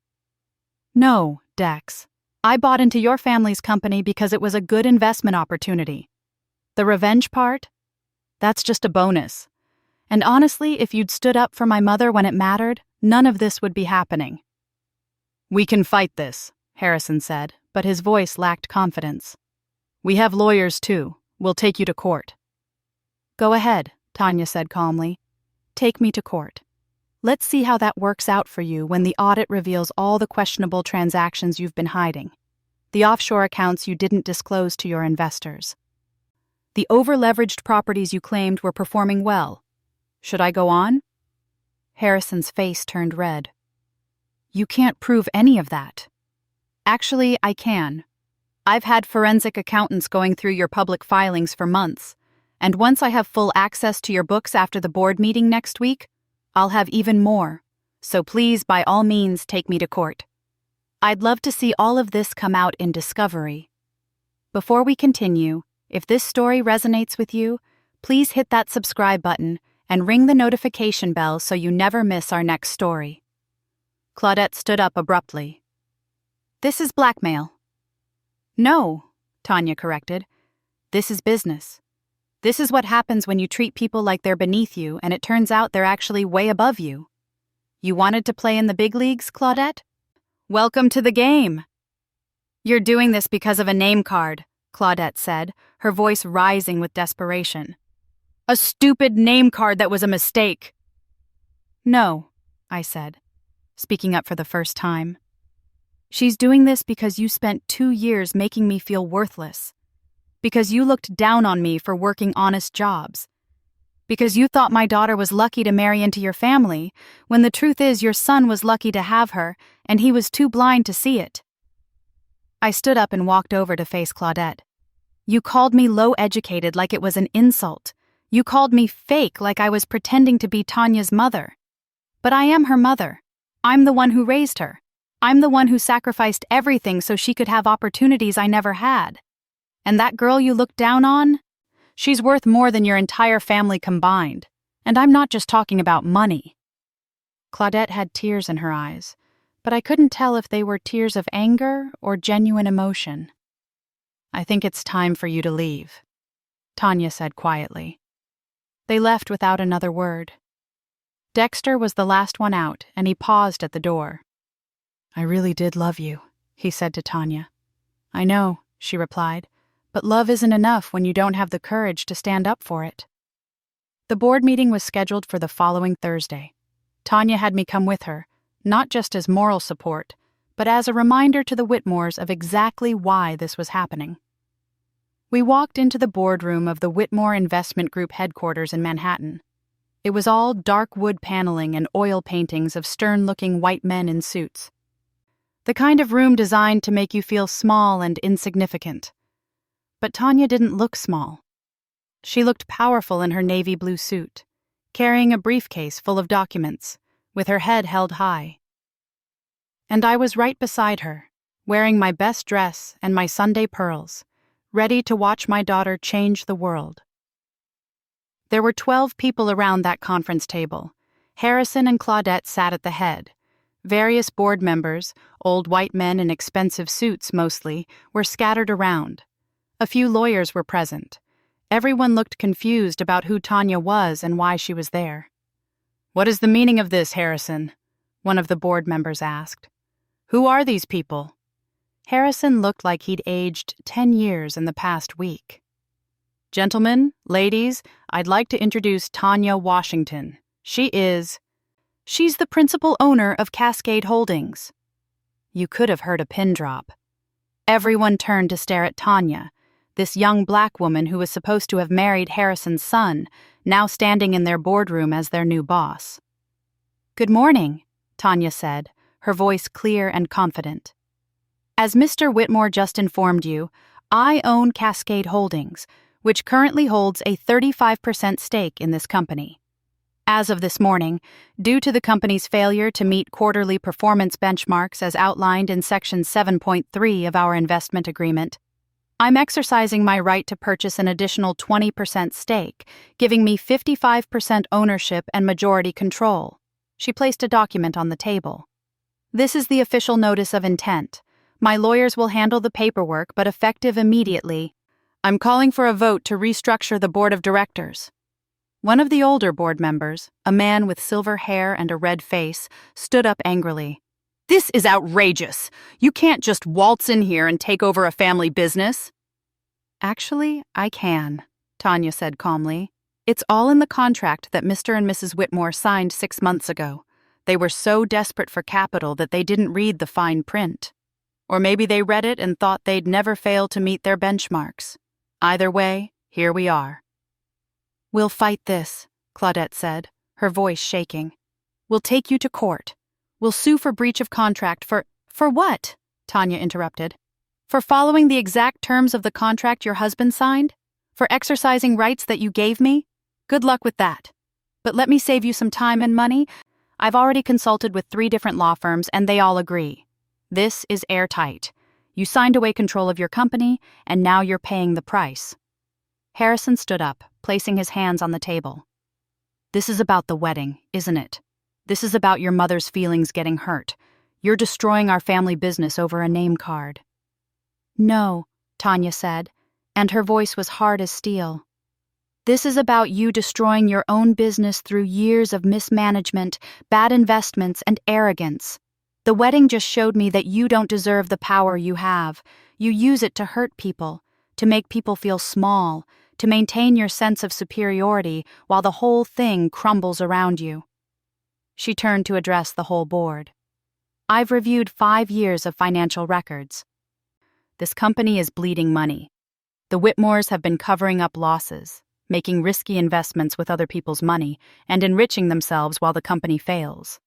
"No, Dex. I bought into your family's company because it was a good investment opportunity. The revenge part? That's just a bonus. And honestly, if you'd stood up for my mother when it mattered, none of this would be happening." "We can fight this," Harrison said, but his voice lacked confidence. "We have lawyers, too. We'll take you to court." "Go ahead," Tanya said calmly. "Take me to court. Let's see how that works out for you when the audit reveals all the questionable transactions you've been hiding, the offshore accounts you didn't disclose to your investors, the over-leveraged properties you claimed were performing well. Should I go on?" Harrison's face turned red. "You can't prove any of that." "Actually, I can. I've had forensic accountants going through your public filings for months, and once I have full access to your books after the board meeting next week, I'll have even more, so please by all means take me to court. I'd love to see all of this come out in discovery. Before we continue, if this story resonates with you, please hit that subscribe button and ring the notification bell so you never miss our next story." Claudette stood up abruptly. "This is blackmail." "No," Tanya corrected. "This is business. This is what happens when you treat people like they're beneath you and it turns out they're actually way above you. You wanted to play in the big leagues, Claudette? Welcome to the game." "You're doing this because of a name card," Claudette said, her voice rising with desperation. "A stupid name card that was a mistake." "No," I said, speaking up for the first time. "She's doing this because you spent 2 years making me feel worthless. Because you looked down on me for working honest jobs. Because you thought my daughter was lucky to marry into your family, when the truth is your son was lucky to have her, and he was too blind to see it." I stood up and walked over to face Claudette. "You called me low-educated like it was an insult. You called me fake like I was pretending to be Tanya's mother. But I am her mother. I'm the one who raised her. I'm the one who sacrificed everything so she could have opportunities I never had. And that girl you looked down on? She's worth more than your entire family combined. And I'm not just talking about money." Claudette had tears in her eyes, but I couldn't tell if they were tears of anger or genuine emotion. "I think it's time for you to leave," Tanya said quietly. They left without another word. Dexter was the last one out, and he paused at the door. "I really did love you," he said to Tanya. "I know," she replied. "But love isn't enough when you don't have the courage to stand up for it." The board meeting was scheduled for the following Thursday. Tanya had me come with her, not just as moral support, but as a reminder to the Whitmores of exactly why this was happening. We walked into the boardroom of the Whitmore Investment Group headquarters in Manhattan. It was all dark wood paneling and oil paintings of stern-looking white men in suits. The kind of room designed to make you feel small and insignificant. But Tanya didn't look small. She looked powerful in her navy blue suit, carrying a briefcase full of documents, with her head held high. And I was right beside her, wearing my best dress and my Sunday pearls, ready to watch my daughter change the world. There were 12 people around that conference table. Harrison and Claudette sat at the head. Various board members, old white men in expensive suits mostly, were scattered around. A few lawyers were present. Everyone looked confused about who Tanya was and why she was there. "What is the meaning of this, Harrison?" one of the board members asked. "Who are these people?" Harrison looked like he'd aged 10 years in the past week. "Gentlemen, ladies, I'd like to introduce Tanya Washington. She's the principal owner of Cascade Holdings." You could have heard a pin drop. Everyone turned to stare at Tanya, this young black woman who was supposed to have married Harrison's son, now standing in their boardroom as their new boss. "Good morning," Tanya said, her voice clear and confident. "As Mr. Whitmore just informed you, I own Cascade Holdings, which currently holds a 35% stake in this company. As of this morning, due to the company's failure to meet quarterly performance benchmarks as outlined in Section 7.3 of our investment agreement, I'm exercising my right to purchase an additional 20% stake, giving me 55% ownership and majority control." She placed a document on the table. "This is the official notice of intent. My lawyers will handle the paperwork, but effective immediately. I'm calling for a vote to restructure the board of directors." One of the older board members, a man with silver hair and a red face, stood up angrily. "This is outrageous! You can't just waltz in here and take over a family business." "Actually, I can," Tanya said calmly. "It's all in the contract that Mr. and Mrs. Whitmore signed 6 months ago. They were so desperate for capital that they didn't read the fine print. Or maybe they read it and thought they'd never fail to meet their benchmarks. Either way, here we are." "We'll fight this," Claudette said, her voice shaking. "We'll take you to court. We'll sue for breach of contract for what?" Tanya interrupted. "For following the exact terms of the contract your husband signed? For exercising rights that you gave me? Good luck with that. But let me save you some time and money. I've already consulted with 3 different law firms and they all agree. This is airtight. You signed away control of your company, and now you're paying the price." Harrison stood up, placing his hands on the table. "This is about the wedding, isn't it? This is about your mother's feelings getting hurt. You're destroying our family business over a name card." "No," Tanya said, and her voice was hard as steel. "This is about you destroying your own business through years of mismanagement, bad investments, and arrogance. The wedding just showed me that you don't deserve the power you have. You use it to hurt people, to make people feel small, to maintain your sense of superiority while the whole thing crumbles around you." She turned to address the whole board. "I've reviewed 5 years of financial records. This company is bleeding money. The Whitmores have been covering up losses, making risky investments with other people's money, and enriching themselves while the company fails.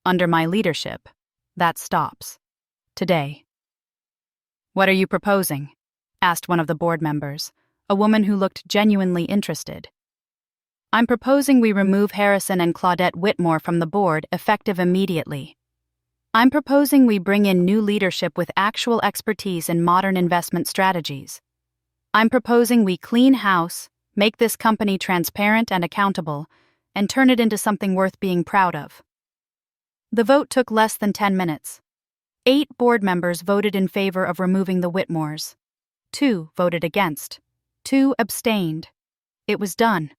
Under my leadership, that stops. Today." "What are you proposing?" asked one of the board members, a woman who looked genuinely interested. "I'm proposing we remove Harrison and Claudette Whitmore from the board effective immediately. I'm proposing we bring in new leadership with actual expertise in modern investment strategies. I'm proposing we clean house, make this company transparent and accountable, and turn it into something worth being proud of." The vote took less than 10 minutes. 8 board members voted in favor of removing the Whitmores. 2 voted against. 2 abstained. It was done.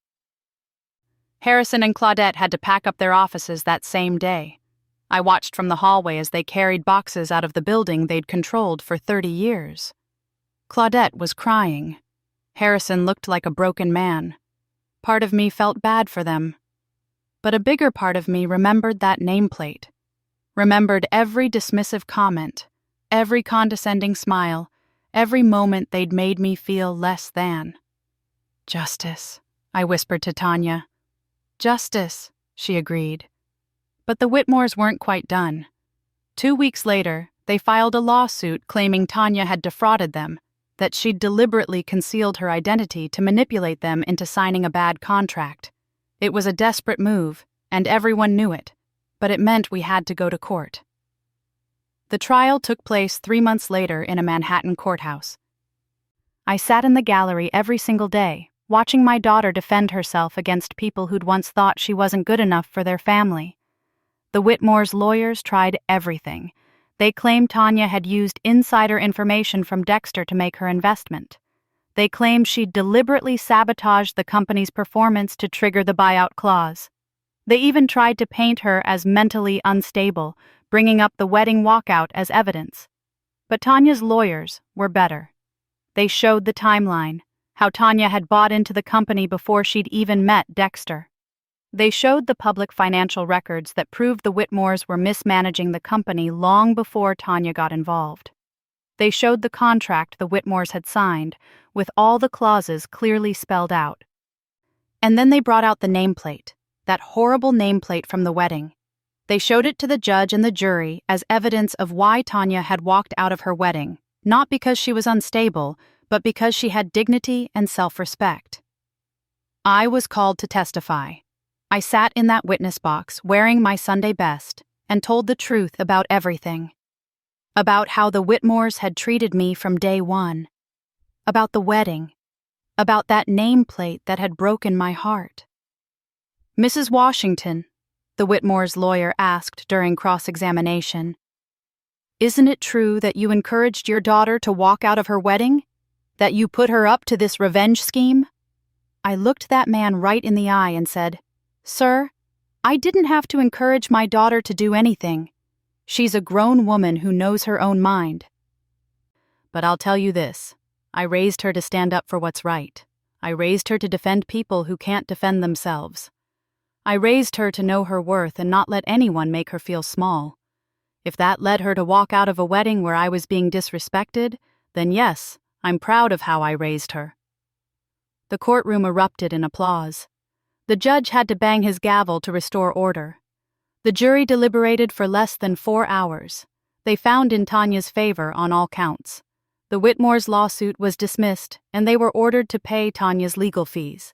Harrison and Claudette had to pack up their offices that same day. I watched from the hallway as they carried boxes out of the building they'd controlled for 30 years. Claudette was crying. Harrison looked like a broken man. Part of me felt bad for them. But a bigger part of me remembered that nameplate. Remembered every dismissive comment, every condescending smile, Every moment they'd made me feel less than. "Justice," I whispered to Tanya. "Justice," she agreed. But the Whitmores weren't quite done. 2 weeks later, they filed a lawsuit claiming Tanya had defrauded them, that she'd deliberately concealed her identity to manipulate them into signing a bad contract. It was a desperate move, and everyone knew it, but it meant we had to go to court. The trial took place 3 months later in a Manhattan courthouse. I sat in the gallery every single day, watching my daughter defend herself against people who'd once thought she wasn't good enough for their family. The Whitmores' lawyers tried everything. They claimed Tanya had used insider information from Dexter to make her investment. They claimed she'd deliberately sabotaged the company's performance to trigger the buyout clause. They even tried to paint her as mentally unstable, bringing up the wedding walkout as evidence. But Tanya's lawyers were better. They showed the timeline, how Tanya had bought into the company before she'd even met Dexter. They showed the public financial records that proved the Whitmores were mismanaging the company long before Tanya got involved. They showed the contract the Whitmores had signed, with all the clauses clearly spelled out. And then they brought out the nameplate, that horrible nameplate from the wedding. They showed it to the judge and the jury as evidence of why Tanya had walked out of her wedding, not because she was unstable, but because she had dignity and self-respect. I was called to testify. I sat in that witness box wearing my Sunday best and told the truth about everything. About how the Whitmores had treated me from day one. About the wedding. About that nameplate that had broken my heart. "Mrs. Washington," the Whitmores' lawyer asked during cross-examination, "isn't it true that you encouraged your daughter to walk out of her wedding? That you put her up to this revenge scheme?" I looked that man right in the eye and said, "Sir, I didn't have to encourage my daughter to do anything. She's a grown woman who knows her own mind. But I'll tell you this, I raised her to stand up for what's right. I raised her to defend people who can't defend themselves. I raised her to know her worth and not let anyone make her feel small. If that led her to walk out of a wedding where I was being disrespected, then yes, I'm proud of how I raised her." The courtroom erupted in applause. The judge had to bang his gavel to restore order. The jury deliberated for less than 4 hours. They found in Tanya's favor on all counts. The Whitmores' lawsuit was dismissed, and they were ordered to pay Tanya's legal fees.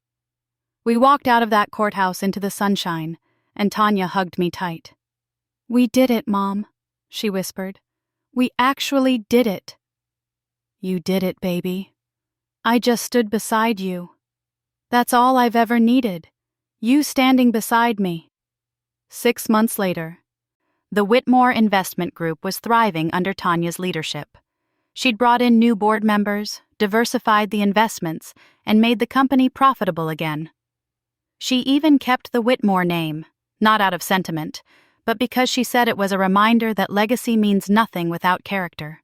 We walked out of that courthouse into the sunshine, and Tanya hugged me tight. "We did it, Mom," she whispered. "We actually did it." "You did it, baby. I just stood beside you. That's all I've ever needed. You standing beside me." 6 months later, the Whitmore Investment Group was thriving under Tanya's leadership. She'd brought in new board members, diversified the investments, and made the company profitable again. She even kept the Whitmore name, not out of sentiment, but because she said it was a reminder that legacy means nothing without character.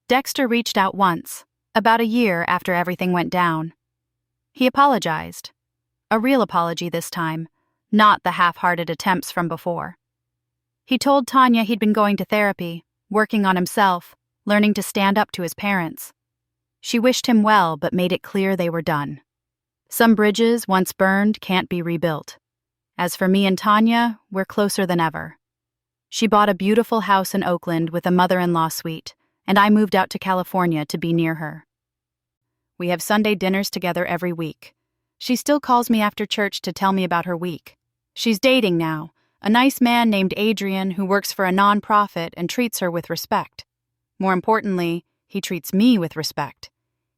Dexter reached out once, about a year after everything went down. He apologized. A real apology this time, not the half-hearted attempts from before. He told Tanya he'd been going to therapy, working on himself, learning to stand up to his parents. She wished him well but made it clear they were done. Some bridges, once burned, can't be rebuilt. As for me and Tanya, we're closer than ever. She bought a beautiful house in Oakland with a mother-in-law suite, and I moved out to California to be near her. We have Sunday dinners together every week. She still calls me after church to tell me about her week. She's dating now, a nice man named Adrian who works for a non-profit and treats her with respect. More importantly, he treats me with respect.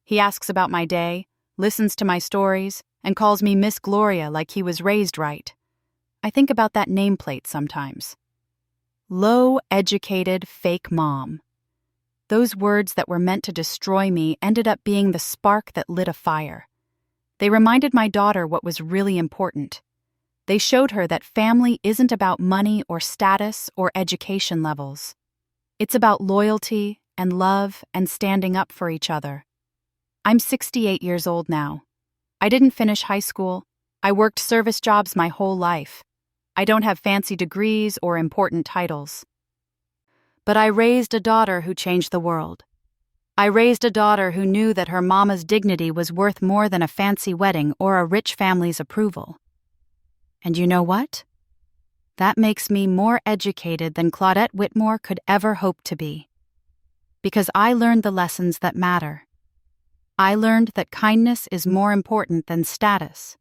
He asks about my day, listens to my stories, and calls me Miss Gloria like he was raised right. I think about that nameplate sometimes. Low-educated fake mom. Those words that were meant to destroy me ended up being the spark that lit a fire. They reminded my daughter what was really important. They showed her that family isn't about money or status or education levels. It's about loyalty and love and standing up for each other. I'm 68 years old now. I didn't finish high school. I worked service jobs my whole life. I don't have fancy degrees or important titles. But I raised a daughter who changed the world. I raised a daughter who knew that her mama's dignity was worth more than a fancy wedding or a rich family's approval. And you know what? That makes me more educated than Claudette Whitmore could ever hope to be. Because I learned the lessons that matter. I learned that kindness is more important than status,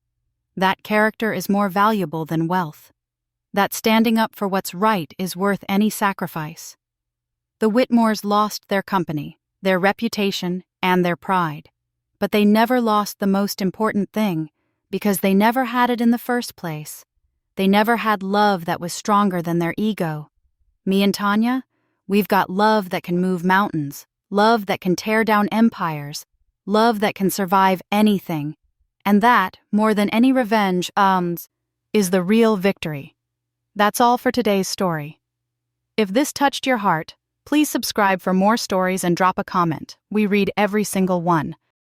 that character is more valuable than wealth, that standing up for what's right is worth any sacrifice. The Whitmores lost their company, their reputation, and their pride, but they never lost the most important thing because they never had it in the first place. They never had love that was stronger than their ego. Me and Tanya, we've got love that can move mountains, love that can tear down empires, love that can survive anything. And that, more than any revenge, is the real victory. That's all for today's story. If this touched your heart, please subscribe for more stories and drop a comment. We read every single one.